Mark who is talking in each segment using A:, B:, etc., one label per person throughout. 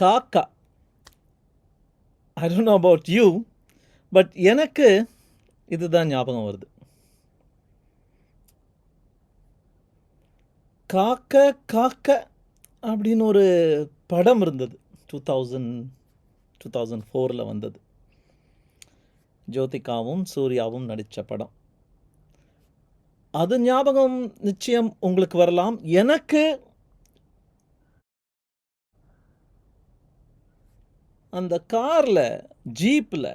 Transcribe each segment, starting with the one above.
A: காக்கா. I don't know about you, but எனக்கு இதுதான் ஞாபகம் வருது. காக்க காக்க அப்படின்னு ஒரு படம் இருந்தது, 2004 வந்தது. ஜோதிகாவும் சூர்யாவும் நடித்த படம். அது ஞாபகம் நிச்சயம் உங்களுக்கு வரலாம். எனக்கு அந்த காரில், ஜீப்பில்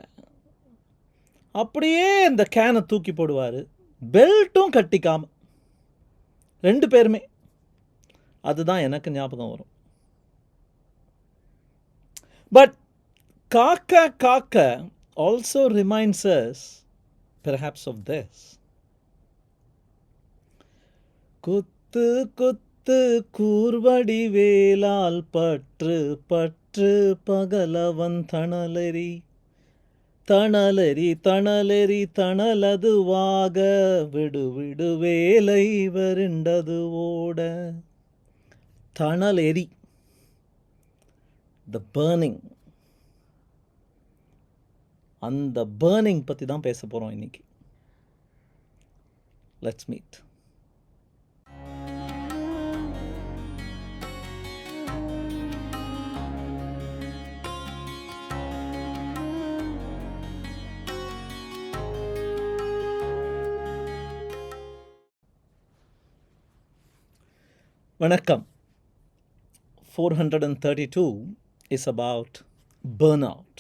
A: அப்படியே அந்த கேனை தூக்கி போடுவார், பெல்ட்டும் கட்டிக்காம, 2 பேருமே. அதுதான் எனக்கு ஞாபகம் வரும். பட் காக்க காக்க also reminds us perhaps of this. குத்து குத்து கூர்வடி வேலால் பற்று பற்று பகலவன் தணலெறி தணலெறி தணலெறி தணலதுவாக விடு விடு வேலை வருண்டது ஓட. தணலெறி, the burning. அந்த burning பற்றி தான் பேச போகிறோம் இன்னைக்கு. Let's meet. வணக்கம். 432 is about burnout.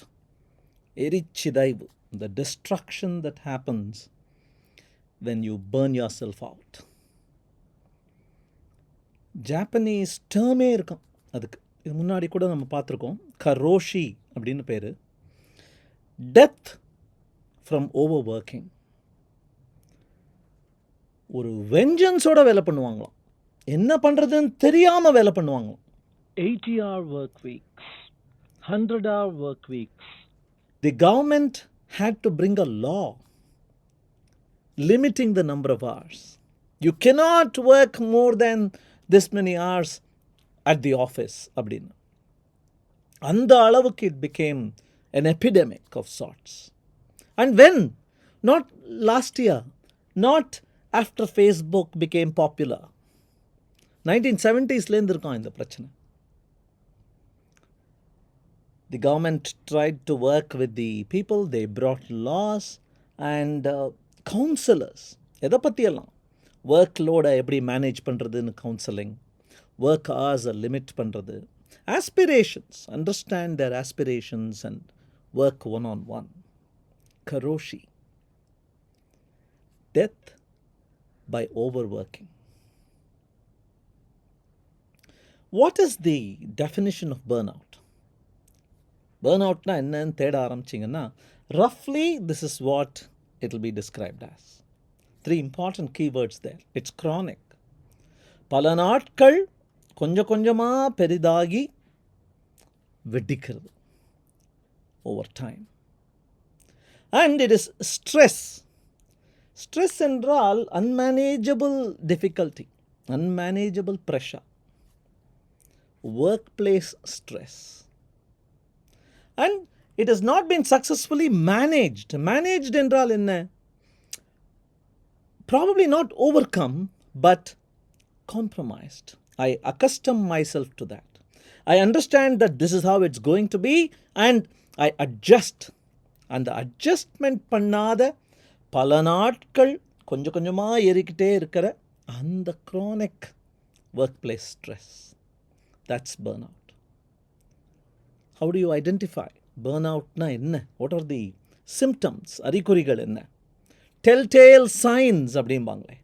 A: எரிச்சிதைவு, the destruction that happens when you burn yourself out. Japanese டேர்மே இருக்கும் அதுக்கு. இது முன்னாடி கூட நம்ம பார்த்துருக்கோம். கரோஷி அப்படின்னு பேர். Death from over working. ஒரு வெஞ்சன்ஸோட வேலை பண்ணுவாங்களாம். என்ன பண்ணுறதுன்னு தெரியாமல் வேலை பண்ணுவாங்களாம். 80-hour work weeks, 100-hour work weeks. The government had to bring a law limiting the number of hours. You cannot work more than this many hours at the office. அப்படின்னு அந்த அளவுக்கு it became an epidemic of sorts. And when? Not last year, not after Facebook became popular. 1970s இருக்கான் இந்த பிரச்சனை. The government tried to work with the people. They brought laws and counselors. எதை பற்றியெல்லாம்? Work லோடை எப்படி manage பண்ணுறதுன்னு counselling, work ஹவர்ஸை limit பண்ணுறது, aspirations, understand their aspirations and work one-on-one. Karoshi. Death by overworking. What is the definition of burnout? Burnoutனா என்னன்னு தேட ஆரம்பிச்சிங்கன்னா, roughly this is what it will be described as. 3 important keywords there. It's chronic. பல நாட்கள் கொஞ்சம் கொஞ்சமாக பெரிதாகி வெடிக்கிறது, over time. And it is stress. Stress என்றால் unmanageable difficulty, unmanageable pressure, workplace stress. And it has not been successfully managed. Managed என்றால் என்ன? Probably not overcome, but compromised. I accustom myself to that. I understand that this is how it's going to be and I adjust. அந்த adjustment பண்ணாத பல நாட்கள் கொஞ்சம் கொஞ்சமாக ஏறிக்கிட்டே இருக்கிற அந்த chronic workplace stress. That's burnout. How do you identify? Burnoutனா என்ன? What are the symptoms? அறிகுறிகள் என்ன? Telltale signs அப்படிம்பாங்களே.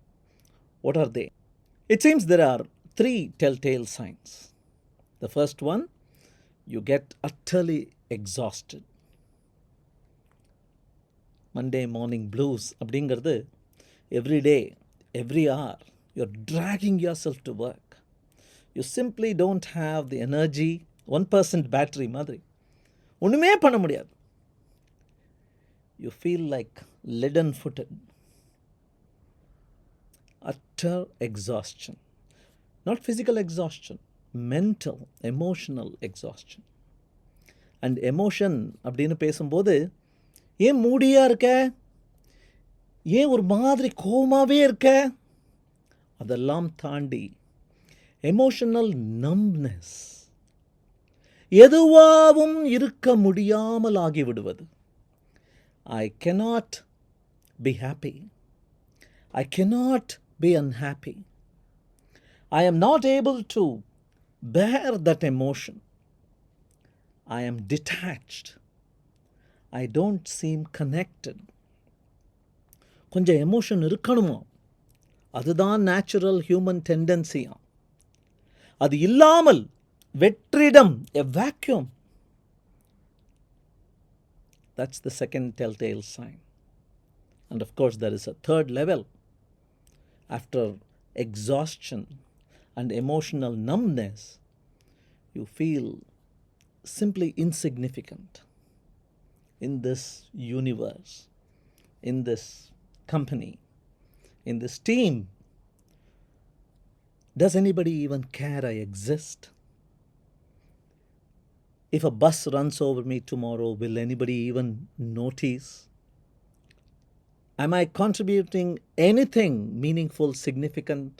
A: What are they? It seems there are 3 telltale signs. The first one, you get utterly exhausted. Monday morning blues அப்படிங்கிறது every day, every hour, you're dragging yourself to work. You simply don't have the energy. 1% battery மாதிரி ஒன்றுமே பண்ண முடியாது. You feel like leaden footed. Utter exhaustion. Not physical exhaustion, mental, emotional exhaustion. And emotion அப்படின்னு பேசும்போது, ஏன் மூடியாக இருக்க, ஏன் ஒரு மாதிரி கோவமாகவே இருக்க, அதெல்லாம் தாண்டி எமோஷனல் நம்ப்னஸ், எதுவாகவும் இருக்க முடியாமல் ஆகிவிடுவது. I cannot be happy. I cannot be unhappy. I am not able to bear that emotion. I am detached. I don't seem connected. கொஞ்சம் எமோஷன் இருக்கணுமா, அதுதான் நேச்சுரல் ஹியூமன் டெண்டன்சியா. அது இல்லாமல் வெற்றிடம், a vacuum. That's the second telltale sign. And of course there is a third level. After exhaustion and emotional numbness, you feel simply insignificant in this universe, in this company, in this team. Does anybody even care I exist? If a bus runs over me tomorrow, will anybody even notice? Am I contributing anything meaningful, significant?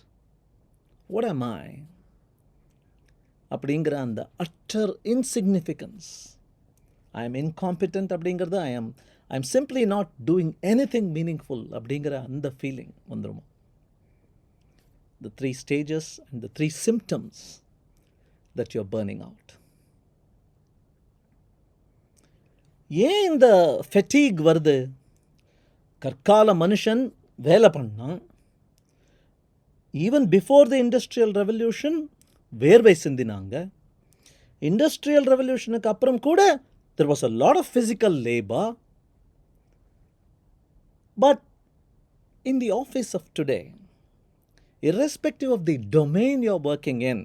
A: What am I? அப்படிங்கிற அந்த utter insignificance. I am incompetent அப்படிங்கிறது, I am simply not doing anything meaningful அப்படிங்கிற அந்த feeling வந்துருமா. The 3 stages and the 3 symptoms that you're burning out. ஏன் இந்த fatigue வருது? கற்கால மனுஷன் வேலை பண்ணான். Even before the industrial revolution வேர்வை சிந்தினாங்க. இண்டஸ்ட்ரியல் ரெவல்யூஷனுக்கு அப்புறம் கூட there was a lot of physical labor. But in the office of today, irrespective of the domain you're working in,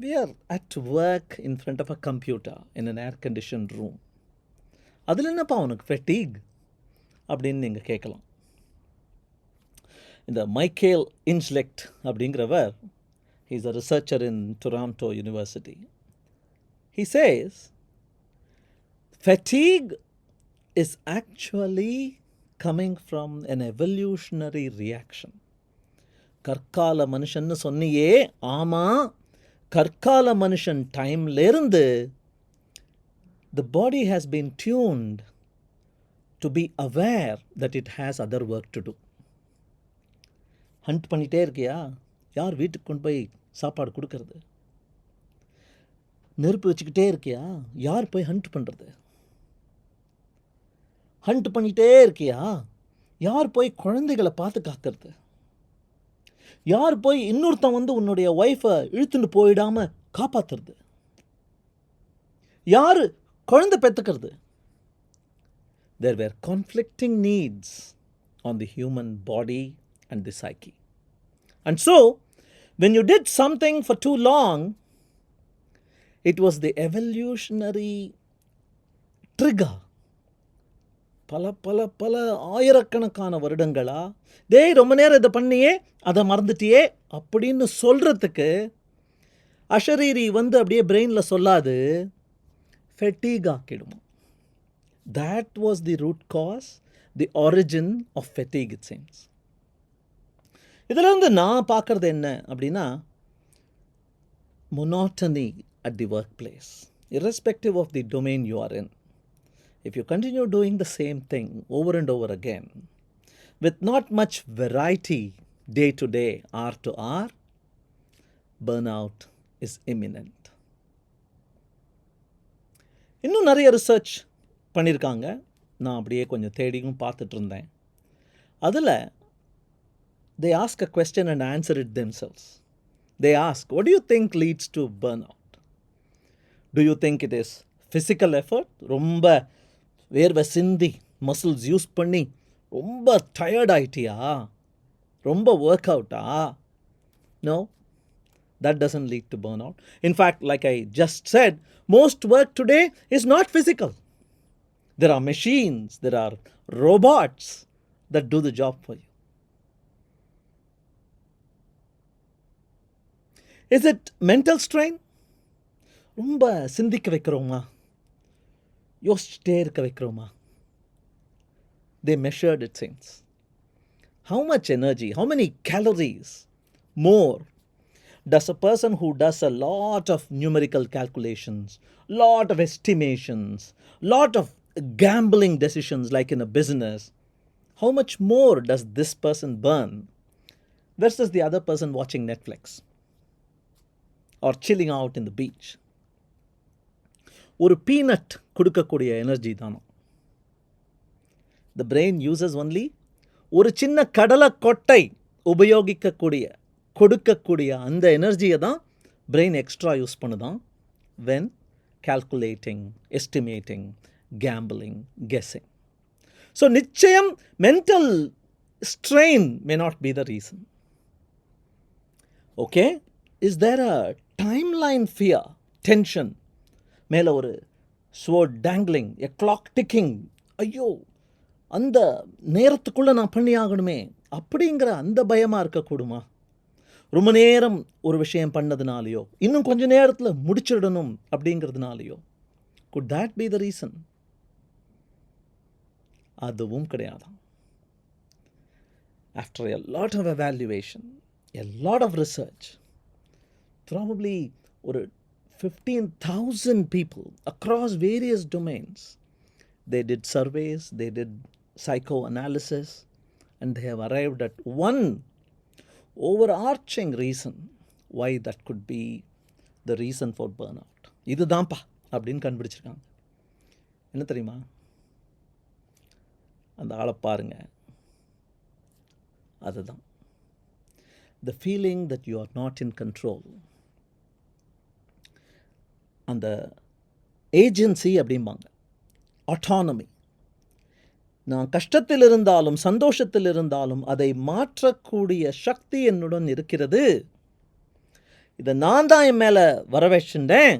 A: we are at work in front of a computer in an air-conditioned room. அதில் என்னப்பா உனக்கு fatigue அப்படின்னு நீங்கள் கேட்கலாம். இந்த Michael இன்ஸ்லெக்ட் அப்படிங்கிறவர், he is a researcher in Toronto University. He says, fatigue is actually coming from an evolutionary reaction. கற்கால மனுஷன்னு சொன்னியே, ஆமாம், கற்கால மனுஷன் டைம்லேருந்து the body has been tuned to be aware that it has other work to do. Hunt பண்ணிகிட்டே இருக்கியா, யார் வீட்டுக்கு கொண்டு போய் சாப்பாடு கொடுக்கறது? நெருப்பு வச்சுக்கிட்டே இருக்கியா, யார் போய் ஹண்ட் பண்ணுறது? ஹண்ட் பண்ணிகிட்டே இருக்கியா, யார் போய் குழந்தைகளை பார்த்து காக்கிறது? யார் போய் இன்னொருத்தன் வந்து உன்னுடைய ஒய்ஃபை இழுத்துட்டு போயிடாமல் காப்பாற்றுறது? யார் குழந்தை பெற்றுக்கிறது? There were conflicting needs on the human body and the psyche. And so, when you did something for too long, it was the evolutionary trigger. பல ஆயிரக்கணக்கான வருடங்களா, டேய் ரொம்ப நேரம் இதை பண்ணியே அதை மறந்துட்டியே அப்படின்னு சொல்கிறதுக்கு அஷரீரி வந்து அப்படியே பிரெயினில் சொல்லாது, fatigue ஆக்கிடுமா. That was the root cause, the origin of fatigue, it seems. இதிலிருந்து நான் பார்க்கறது என்ன அப்படின்னா, monotony at the workplace, irrespective of the domain you are in. If you continue doing the same thing over and over again, with not much variety day to day, hour to hour, burnout is imminent. இன்னும் நிறைய research பண்ணியிருக்காங்க. நான் அப்படியே கொஞ்சம் தேடியும் பார்த்துட்டு இருந்தேன். அதில் they ask a question and answer it themselves. They ask, what do you think leads to burnout? Do you think it is physical effort? ரொம்ப வேர்வை சிந்தி மசில்ஸ் யூஸ் பண்ணி ரொம்ப டயர்ட் ஆயிட்டியா, ரொம்ப ஒர்க் அவுட்டா? No, that doesn't lead to burnout. In fact, like I just said, most work today is not physical. There are machines, there are robots that do the job for you. Is it mental strain? ரொம்ப சிந்திக்க வைக்கிறோமா, யோசிச்சுட்டே இருக்க வைக்கிறோமா? They measured, it seems. How much energy, how many calories more does a person who does a lot of numerical calculations, lot of estimations, lot of gambling decisions like in a business, how much more does this person burn versus the other person watching Netflix or chilling out in the beach? ஒரு peanut கொடுக்கக்கூடிய energy தானோ. The brain uses only ஒரு சின்ன கடலை கொட்டை கொடுக்கக்கூடிய அந்த எனர்ஜியை தான் பிரெயின் எக்ஸ்ட்ரா யூஸ் பண்ணுதான் when calculating, estimating, gambling, guessing. So நிச்சயம் mental strain may not be the reason. Okay? Is there a timeline fear, tension? மேலே ஒரு sword dangling, a clock ticking. ஐயோ, அந்த நேரத்துக்குள்ளே நான் பண்ணி ஆகணுமே அப்படிங்கிற அந்த பயமாக இருக்கக்கூடுமா? ரொம்ப நேரம் ஒரு விஷயம் பண்ணதுனாலையோ, இன்னும் கொஞ்ச நேரத்தில் முடிச்சிடணும் அப்படிங்கிறதுனாலையோ, could that be the reason? அதுவும் கிடையாதான். After a lot of evaluation, a lot of research, probably ஒரு 15,000 people across various domains, they did surveys, they did psychoanalysis, and they have arrived at one overarching reason why that could be the reason for burnout. இதுதான்ப்பா அப்படின்னு கண்டுபிடிச்சிருக்காங்க. என்ன தெரியுமா? அந்த ஆளை பாருங்க, அதுதான் the feeling that you are not in control. அந்த ஏஜென்சி அப்படிம்பாங்க, ஆட்டானமி. நான் கஷ்டத்தில் இருந்தாலும் சந்தோஷத்தில் இருந்தாலும் அதை மாற்றக்கூடிய சக்தி என்னுடன் இருக்கிறது. இதை நான் தான் என் மேலே வர வச்சுட்டேன்.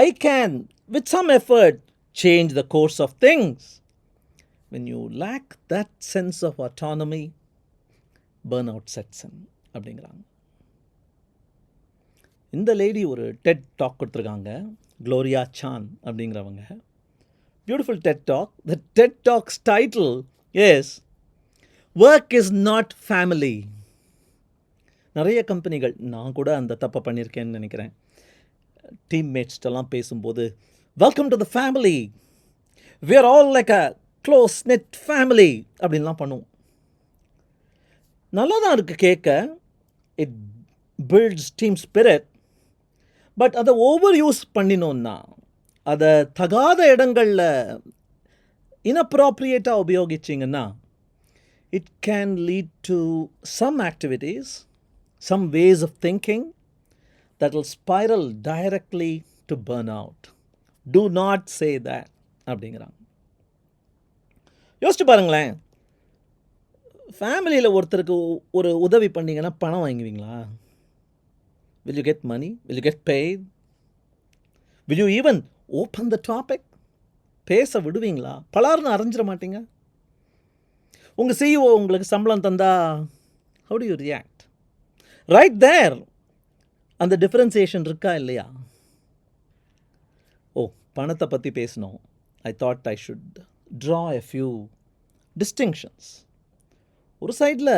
A: I can with some effort change the course of things. When you lack that sense of autonomy, burnout sets in அப்படிங்கிறாங்க. இந்த லேடி ஒரு டெட் டாக் கொடுத்துருக்காங்க, க்ளோரியா சான் அப்படிங்கிறவங்க. Beautiful TED Talk. The TED Talk's title is Work is not Family. நிறைய கம்பெனிகள், நான் கூட அந்த தப்பை பண்ணியிருக்கேன்னு நினைக்கிறேன், டீம்மேட்ஸ்டெல்லாம் பேசும்போது welcome to the family, we are all like a close knit family அப்படின்லாம் பண்ணுவோம். நல்லா தான் இருக்குது கேட்க, it builds team spirit. But அதை ஓவர் யூஸ் பண்ணினோன்னா, அதை தகாத இடங்களில் inappropriate-ஆக உபயோகிச்சிங்கன்னா, it can lead to some activities, some ways of thinking that will spiral directly to burnout. Do not say that அப்படிங்கிறாங்க. யோசிச்சு பாருங்களேன், ஃபேமிலியில் ஒருத்தருக்கு ஒரு உதவி பண்ணிங்கன்னா பணம் வாங்குவீங்களா? Will you get money? Will you get paid? Will you even open the topic? பேச விடுவீங்களா? பலார்னு அரைஞ்சிட மாட்டீங்க? உங்கள் CEO உங்களுக்கு சம்பளம் தந்தா how do you react? Right there அந்த டிஃபரன்சியேஷன் இருக்கா இல்லையா? ஓ, பணத்தை பற்றி பேசணும். I thought I should draw a few distinctions. ஒரு சைடில்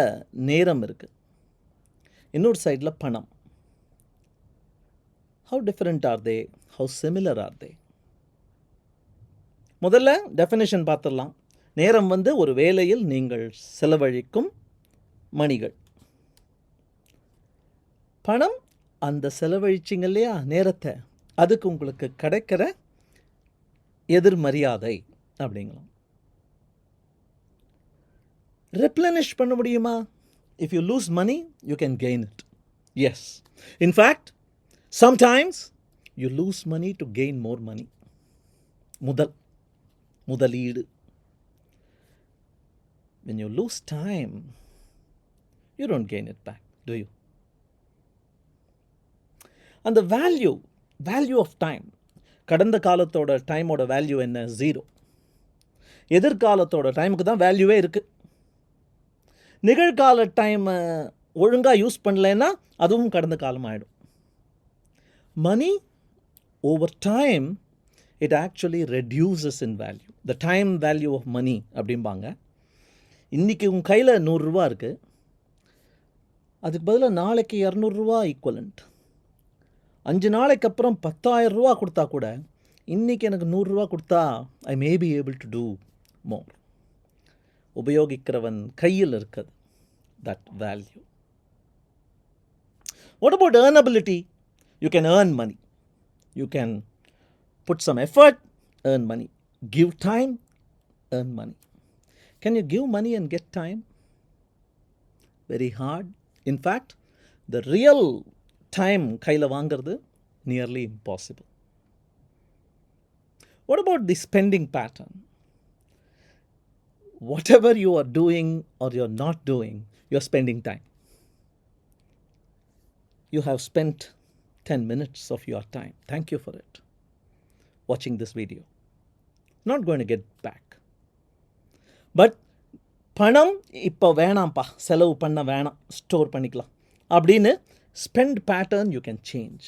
A: நேரம் இருக்குது, இன்னொரு சைடில் பணம். How different are they? How similar are they? முதல்ல டெஃபினேஷன் பார்த்துடலாம். நேரம் ஒரு வேலையில் நீங்கள் செலவழிக்கும் மணிகள். பணம் அந்த செலவழிச்சிங்க இல்லையா நேரத்தை, அதுக்கு உங்களுக்கு கிடைக்கிற எதிர்மரியாதை அப்படிங்கலாம். replenish பண்ண முடியுமா? If you lose money, you can gain it. Yes. In fact, sometimes you lose money to gain more money. முதலீடு. When you lose time, you don't gain it back, do you? And the value of time, கடந்த காலத்தோட டைமோட value என்ன? 0. எதிர்காலத்தோட டைமுக்கு தான் வேல்யூவே இருக்குது. நிகழ்கால டைமை ஒழுங்காக யூஸ் பண்ணலைன்னா அதுவும் கடந்த காலம் ஆகிடும். மணி over time, it actually reduces in value. The time value of money அப்படிம்பாங்க. இன்றைக்கி உன் கையில் 100 ரூபா இருக்குது, அதுக்கு பதிலாக நாளைக்கு 200 ரூபா ஈக்குவலண்ட். 5 நாளைக்கு அப்புறம் 10,000 ரூபா கொடுத்தா கூட இன்றைக்கி எனக்கு 100 ரூபா கொடுத்தா I may be able to do more. உபயோகிக்கிறவன் கையில் இருக்குது that value. What about earnability? You can earn money. You can put some effort, earn money. Give time, earn money. Can you give money and get time? Very hard. In fact, the real time கையில் வாங்கிறது nearly impossible. What about the spending pattern? Whatever you are doing or you're not doing, you're spending time. You have spent 10 minutes of your time. Thank you for it. Watching this video. Not going to get back. But பணம் இப்போ வேணாம்ப்பா, செலவு பண்ண வேணாம், store பண்ணிக்கலாம் அப்படின்னு spend pattern you can change.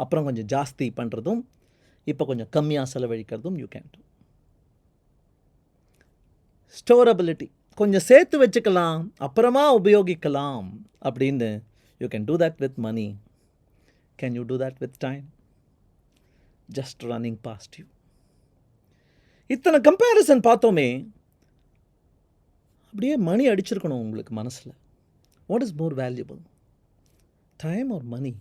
A: அப்புறம் கொஞ்சம் ஜாஸ்தி பண்ணுறதும் இப்போ கொஞ்சம் கம்மியாக செலவழிக்கிறதும் யூ கேன் டூ. ஸ்டோரபிலிட்டி, கொஞ்சம் சேர்த்து வச்சுக்கலாம் அப்புறமா உபயோகிக்கலாம் அப்படின்னு you can do that with money. Can you do that with time? Just running past you. இத்தனை கம்பேரிசன் பார்த்தோமே, அப்படியே மணி அடிச்சிருக்கணும் உங்களுக்கு மனசில். What is more valuable, time or money?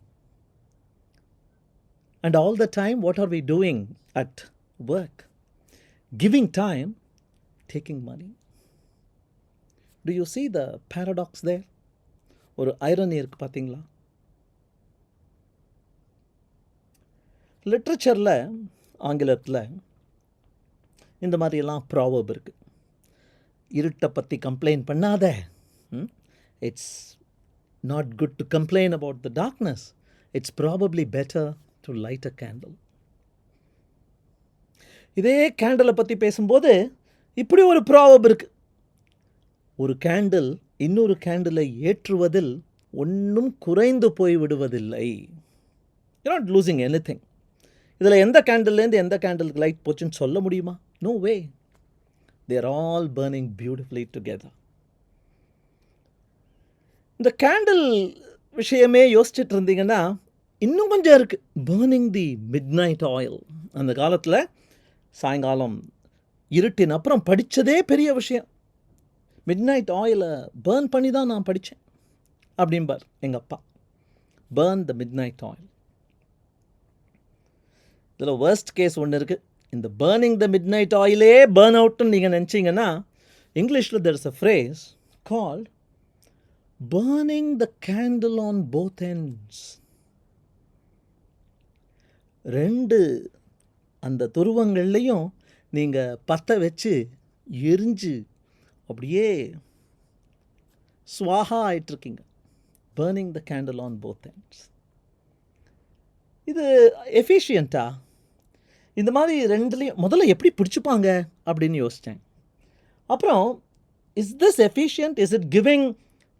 A: And all the time, what are we doing at work? Giving time, taking money. Do you see the paradox there? ஒரு irony இருக்கு பார்த்தீங்களா? லிட்ரேச்சரில், ஆங்கிலத்தில் இந்த மாதிரியெல்லாம் ப்ராவர்ப் இருக்குது. இருட்டை பற்றி கம்ப்ளைண்ட் பண்ணாத. It's not good to complain about the darkness. It's probably better to light a candle. இதே கேண்டலை பற்றி பேசும்போது இப்படி ஒரு ப்ராவர்ப் இருக்குது. ஒரு கேண்டில் இன்னொரு கேண்டிலை ஏற்றுவதில் ஒன்றும் குறைந்து போய் விடுவதில்லை. You not losing anything. இதில் எந்த கேண்டில்லேருந்து எந்த கேண்டிலுக்கு லைட் போச்சுன்னு சொல்ல முடியுமா? No way. They are all burning beautifully together. இந்த கேண்டில் விஷயமே யோசிச்சுட்டு இருந்தீங்கன்னா இன்னும் கொஞ்சம் இருக்குது. Burning the midnight oil. அந்த காலத்தில் சாயங்காலம் இருட்டின் அப்புறம் படித்ததே பெரிய விஷயம். மிட் நைட் ஆயிலை பேர்ன் பண்ணி தான் நான் படித்தேன் அப்படிம்பார் எங்கள் அப்பா. Burn the midnight oil. இதில் வேர்ஸ்ட் கேஸ் ஒன்று இருக்குது. இந்த பேர்னிங் த மிட் நைட் ஆயிலே பேர்ன் அவுட்னு நீங்கள் நினச்சிங்கன்னா, இங்கிலீஷில் there is a phrase called burning the candle on both ends. ரெண்டு அந்த துருவங்கள்லையும் நீங்கள் பற்ற வச்சு எரிஞ்சு அப்படியே ஸ்வாஹா ஆயிட்டுருக்கீங்க. Burning the candle on both ends. இது எஃபிஷியண்ட்டா? இந்த மாதிரி ரெண்டுலேயும் முதல்ல எப்படி பிடிச்சிப்பாங்க அப்படின்னு யோசித்தேன். அப்புறம் is this efficient? Is it giving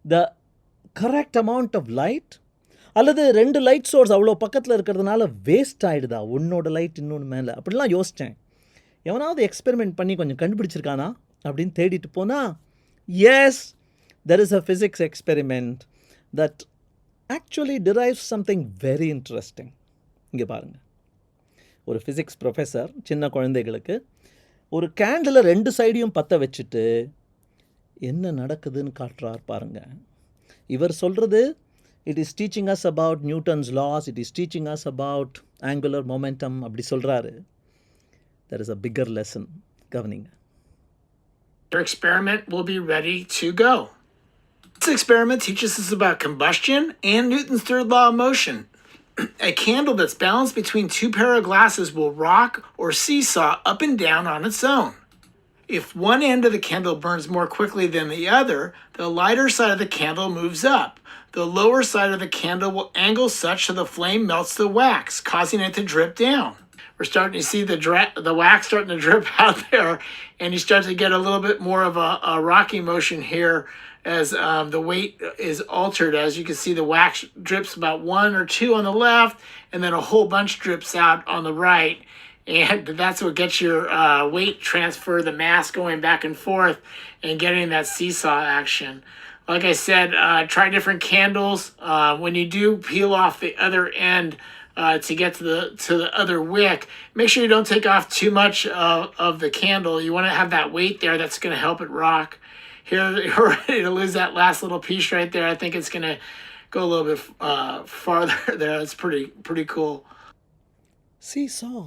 A: the correct amount of light? அல்லது ரெண்டு லைட் சோர்ஸ் அவ்வளோ பக்கத்தில் இருக்கிறதுனால வேஸ்ட் ஆகிடுதா ஒன்னோட லைட் இன்னொன்று மேலே? அப்படிலாம் யோசித்தேன். எவனாவது எக்ஸ்பெரிமெண்ட் பண்ணி கொஞ்சம் கண்டுபிடிச்சிருக்கானா அப்படின்னு தேடிட்டு போனால், yes, there is a physics experiment that actually drives something very interesting. இங்கே பாருங்கள், ஒரு ஃபிசிக்ஸ் ப்ரொஃபஸர் சின்ன குழந்தைகளுக்கு ஒரு கேண்டில் ரெண்டு சைடையும் பற்ற வச்சுட்டு என்ன நடக்குதுன்னு காட்டுறார் பாருங்கள். இவர் சொல்கிறது, it is teaching us about Newton's laws, it is teaching us about angular momentum அப்படி சொல்கிறாரு. There is a bigger lesson. கவனிங்க.
B: Your experiment will be ready to go. This experiment teaches us about combustion and Newton's third law of motion. A candle that's balanced between two pair of glasses will rock or seesaw up and down on its own. If one end of the candle burns more quickly than the other, the lighter side of the candle moves up. The lower side of the candle will angle such so the flame melts the wax, causing it to drip down. We're starting to see the wax starting to drip out there, and you start to get a little bit more of a rocking motion here as the weight is altered. As you can see, the wax drips about 1 or 2 on the left, and then a whole bunch drips out on the right. And that's what gets your weight transfer, the mass going back and forth and getting that seesaw action. Like I said, try different candles. When you do peel off the other end to get to the other wick, make sure you don't take off too much of the candle. You want to have that weight there that's going to help it rock. Here, you're ready to lose that last little piece right there. I think it's going to go a little bit farther there. It's pretty cool.
A: Seesaw.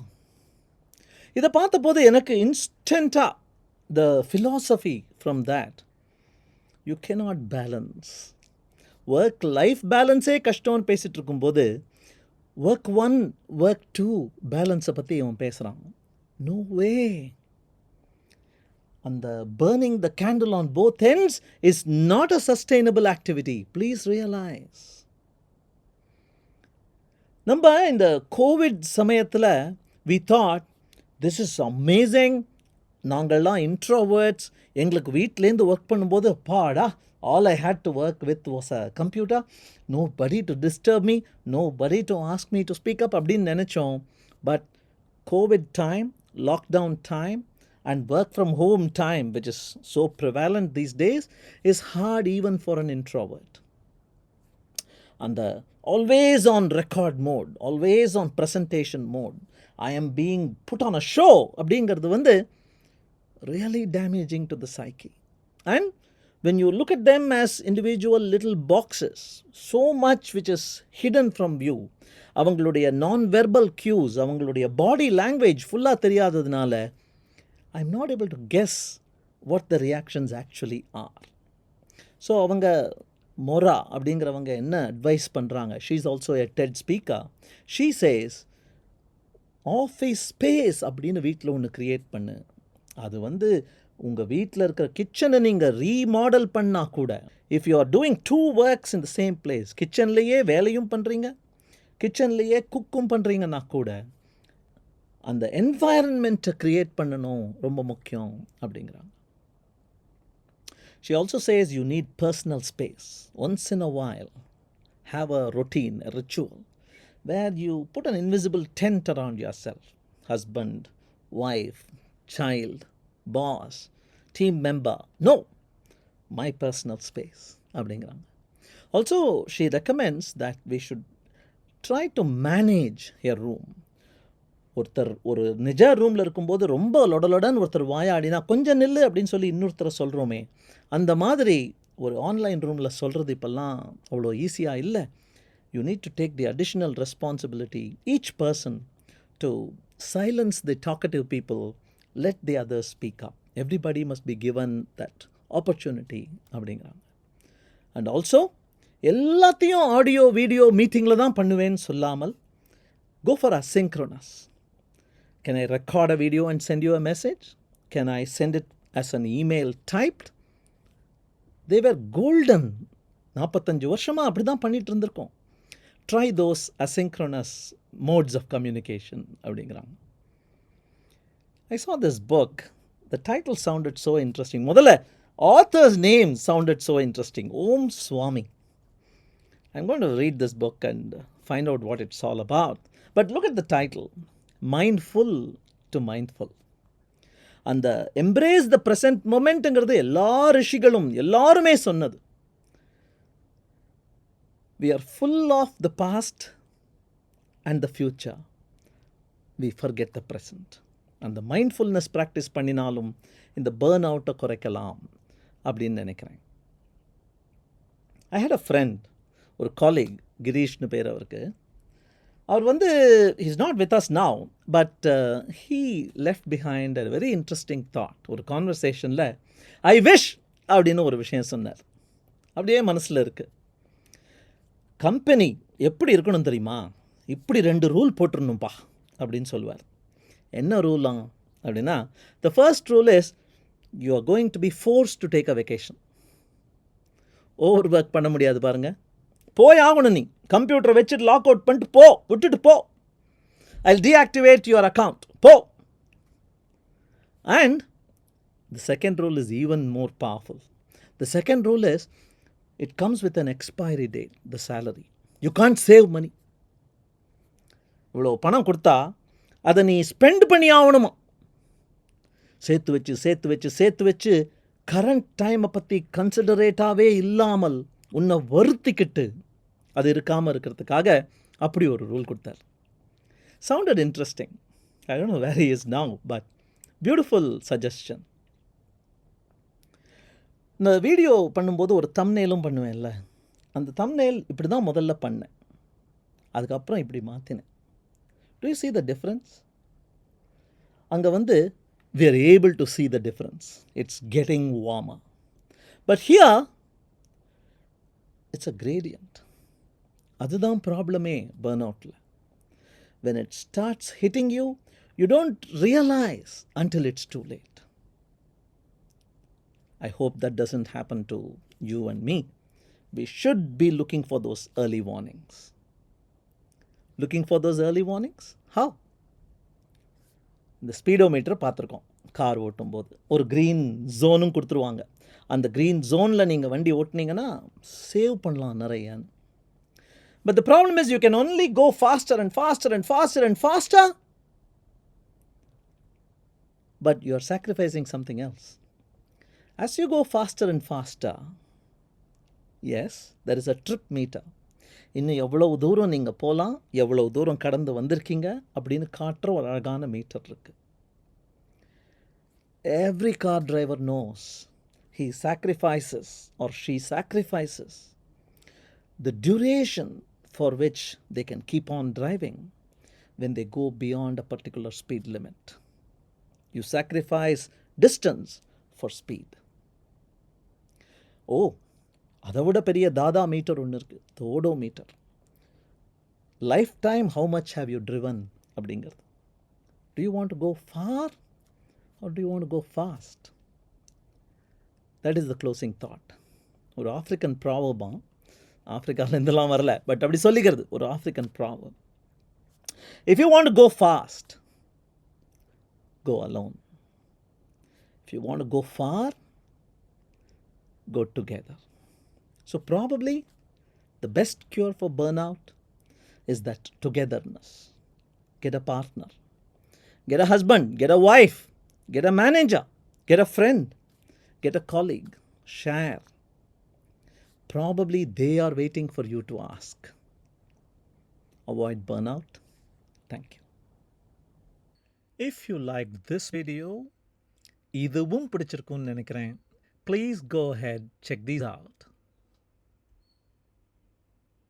A: இதை பார்த்தபோது எனக்கு இன்ஸ்டண்ட்டாக the philosophy from that, you cannot balance. Work life பேலன்ஸே கஷ்டம்னு பேசிகிட்டு இருக்கும்போது work 1 work 2 பேலன்ஸை பற்றி இவன் பேசுகிறான். No way. அந்த burning the candle on both ends is not a sustainable activity. Please realize. நம்ம இந்த கோவிட் சமயத்தில் we thought this is amazing. நாங்கள்லாம் இன்ட்ரோவர்ட்ஸ், எங்களுக்கு வீட்டிலேருந்து ஒர்க் பண்ணும்போது பாடா, all I had to work with was a computer, nobody to disturb me, nobody to ask me to speak up அப்படின்னு நினச்சோம். But Covid time, lockdown time and work from home time, which is so prevalent these days, is hard even for an introvert. And the always on record mode, always on presentation mode, I am being put on a show அப்படிங்கிறது வந்து really damaging to the psyche. And when you look at them as individual little boxes, so much which is hidden from view, அவங்களுடைய non-verbal cues, அவங்களுடைய body language ஃபுல்லாக தெரியாததுனால I'm not able to guess what the reactions actually are. So அவங்க மொரா அப்படிங்கிறவங்க என்ன advice பண்ணுறாங்க? She is also a TED speaker. She says, office space அப்படின்னு வீட்டில் ஒன்று க்ரியேட் பண்ணு. அது வந்து உங்கள் வீட்டில் இருக்கிற கிச்சனை நீங்கள் ரீமாடல் பண்ணால் கூட, if you are doing 2 works in the same place, கிச்சன்லேயே வேலையும் பண்ணுறீங்க, கிச்சன்லேயே குக்கும் பண்ணுறீங்கன்னா கூட அந்த என்வாயரன்மெண்ட்டை க்ரியேட் பண்ணணும், ரொம்ப முக்கியம் அப்படிங்கிறாங்க. She also says you need personal space. Once in a while, have a routine, a ritual, where you put an invisible tent around yourself. Husband, wife, child, boss, team member. No, my personal space. அப்படிங்கிறாங்க. Also, she recommends that we should try to manage your room. ஒருத்தர் ஒரு நிஜ ரூமில் இருக்கும்போது ரொம்ப லொடலொடன்னு ஒருத்தர் வாயாடினா கொஞ்சம் நில்லு அப்படின்னு சொல்லி இன்னொருத்தரை சொல்கிறோமே, அந்த மாதிரி ஒரு ஆன்லைன் ரூமில் சொல்கிறது இப்போல்லாம் அவ்வளோ ஈஸியாக இல்லை. You need to take the additional responsibility, each person, to silence the talkative people, let the others speak up. Everybody must be given that opportunity அப்படிங்கிறாங்க. அண்ட் ஆல்சோ எல்லாத்தையும் ஆடியோ வீடியோ மீட்டிங்கில் தான் பண்ணுவேன்னு சொல்லாமல், go for asynchronous. Can I record a video and send you a message? Can I send it as an email typed? They were golden. 45 வருஷமாக அப்படி தான் பண்ணிட்டு இருந்திருக்கோம். Try those asynchronous modes of communication அப்படிங்கிறாங்க. I saw this book. The title sounded so interesting. முதல்ல author's name sounded so interesting. Om Swami. I'm going to read this book and find out what it's all about. But look at the title. Mindful to mindful. அந்த embrace the present momentங்கிறது எல்லா ரிஷிகளும் எல்லாருமே சொன்னது. We are full of the past and the future. We forget the present. அந்த mindfulness practice பண்ணினாலும் இந்த burn அவுட்டை குறைக்கலாம் அப்படின்னு நினைக்கிறேன். I had a friend, ஒரு காலீக், கிரீஷ்னு பேர் அவருக்கு. அவர் வந்து he's not with us now, but he left behind a very interesting thought. ஒரு கான்வர்சேஷனில் I wish அப்படின்னு ஒரு விஷயம் சொன்னார். அப்படியே மனசில் இருக்குது. கம்பெனி எப்படி இருக்கணும் தெரியுமா, இப்படி 2 ரூல் போட்டுருணும்ப்பா அப்படின்னு சொல்லுவார். என்ன ரூலாம் அப்படின்னா, the first rule is you are going to be forced to take a vacation. Over work பண்ண முடியாது பாருங்கள், போய் ஆகணும். நீ கம்ப்யூட்டரை வச்சுட்டு லாக் அவுட் பண்ணிட்டு விட்டுட்டு போ. I'll deactivate your account. Po! And the second rule is even more powerful. The second rule is it comes with an expiry date, the salary. You can't save money. இவ்வளோ பணம் கொடுத்தா அதை நீ spend பண்ணி ஆகணுமா, சேர்த்து வச்சு சேர்த்து வச்சு சேர்த்து வச்சு கரண்ட் டைமை பற்றி கன்சிடரேட்டாகவே இல்லாமல் உன்னை வருத்திக்கிட்டு அது இருக்காமல் இருக்கிறதுக்காக அப்படி ஒரு ரூல் கொடுத்தார். Sounded interesting. I don't know where he is now, but beautiful suggestion. இந்த வீடியோ பண்ணும்போது ஒரு தம்ப்நெயிலும் பண்ணுவேன்ல, அந்த தம்ப்நெயில் இப்படி தான் முதல்ல பண்ணேன், அதுக்கப்புறம் இப்படி மாற்றினேன். Do you see the difference? அங்கே வந்து we are able to see the difference. It's getting warmer. But here, it's a gradient. அதுதான் ப்ராப்ளமே பர்ன்அவுட்டில். When it starts hitting you, you don't realize until it's too late. I hope that doesn't happen to you and me. We should be looking for those early warnings. Looking for those early warnings? How? இந்த speedometer பார்த்துருக்கோம், car ஓட்டும்போது ஒரு green ஜோனும் கொடுத்துருவாங்க. அந்த green ஜோனில் நீங்கள் வண்டி ஓட்டுனீங்கன்னா save பண்ணலாம் நிறையான்னு. But the problem is you can only go faster and faster and faster and faster, but you are sacrificing something else. As you go faster and faster, yes, there is a trip meter. இன்னும் எவ்வளவு தூரம் நீங்கள் போகலாம், எவ்வளவு தூரம் கடந்து வந்திருக்கீங்க அப்படின்னு காட்டுற ஒரு அழகான மீட்டர் இருக்குது. Every car driver knows he sacrifices or she sacrifices the duration for which they can keep on driving when they go beyond a particular speed limit. You sacrifice distance for speed. Oh, அதை விட பெரிய தாதா meter ஒன்று இருக்குது, தோடோ meter. Lifetime how much have you driven அப்படிங்கிறது. Do you want to go far or do you want to go fast? That is the closing thought. ஒரு African ப்ராவர்பாம், ஆஃப்ரிக்காவிலேருந்துலாம் வரல, but அப்படி சொல்லிக்கிறது ஒரு African proverb. If you want to go fast, go alone. If you want to go far, go together. So probably the best cure for burnout is that togetherness. Get a partner, get a husband, get a wife, get a manager, get a friend, get a colleague, share. Probably they are waiting for you to ask. Avoid burnout. Thank you. If you liked this video, இதுவும் பிடிச்சிருக்கும்னு நினைக்கிறேன். Please go ahead, check these out.